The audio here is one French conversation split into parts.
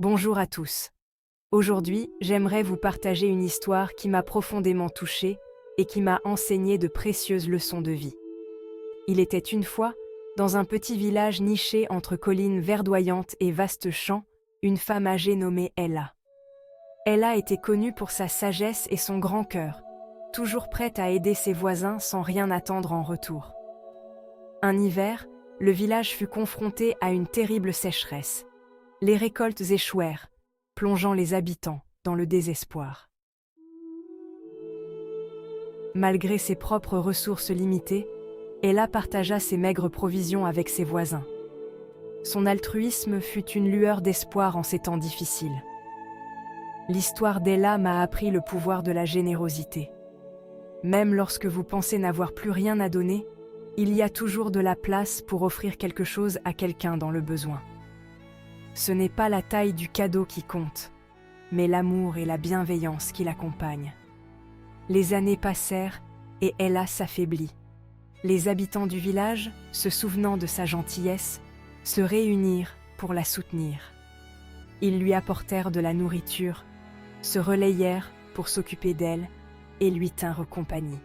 Bonjour à tous. Aujourd'hui, j'aimerais vous partager une histoire qui m'a profondément touchée et qui m'a enseigné de précieuses leçons de vie. Il était une fois, dans un petit village niché entre collines verdoyantes et vastes champs, une femme âgée nommée Ella. Ella était connue pour sa sagesse et son grand cœur, toujours prête à aider ses voisins sans rien attendre en retour. Un hiver, le village fut confronté à une terrible sécheresse. Les récoltes échouèrent, plongeant les habitants dans le désespoir. Malgré ses propres ressources limitées, Ella partagea ses maigres provisions avec ses voisins. Son altruisme fut une lueur d'espoir en ces temps difficiles. L'histoire d'Ella m'a appris le pouvoir de la générosité. Même lorsque vous pensez n'avoir plus rien à donner, il y a toujours de la place pour offrir quelque chose à quelqu'un dans le besoin. Ce n'est pas la taille du cadeau qui compte, mais l'amour et la bienveillance qui l'accompagnent. Les années passèrent et Ella s'affaiblit. Les habitants du village, se souvenant de sa gentillesse, se réunirent pour la soutenir. Ils lui apportèrent de la nourriture, se relayèrent pour s'occuper d'elle et lui tinrent compagnie.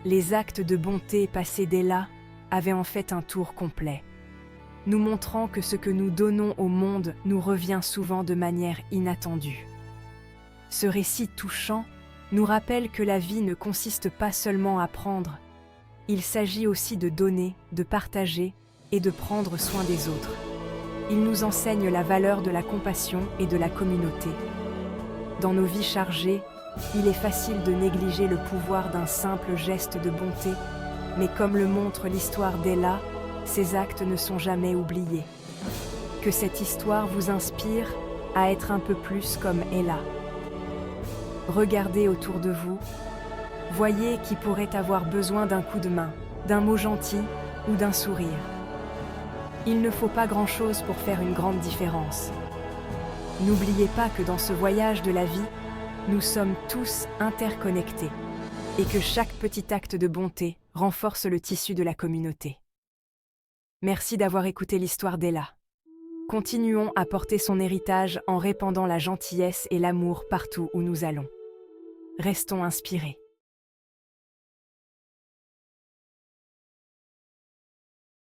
Les actes de bonté passés d'Ella avaient en fait un tour complet, nous montrant que ce que nous donnons au monde nous revient souvent de manière inattendue. Ce récit touchant nous rappelle que la vie ne consiste pas seulement à prendre, il s'agit aussi de donner, de partager et de prendre soin des autres. Il nous enseigne la valeur de la compassion et de la communauté. Dans nos vies chargées, il est facile de négliger le pouvoir d'un simple geste de bonté, mais comme le montre l'histoire d'Ella, ces actes ne sont jamais oubliés. Que cette histoire vous inspire à être un peu plus comme Ella. Regardez autour de vous, voyez qui pourrait avoir besoin d'un coup de main, d'un mot gentil ou d'un sourire. Il ne faut pas grand-chose pour faire une grande différence. N'oubliez pas que dans ce voyage de la vie, nous sommes tous interconnectés et que chaque petit acte de bonté renforce le tissu de la communauté. Merci d'avoir écouté l'histoire d'Ella. Continuons à porter son héritage en répandant la gentillesse et l'amour partout où nous allons. Restons inspirés.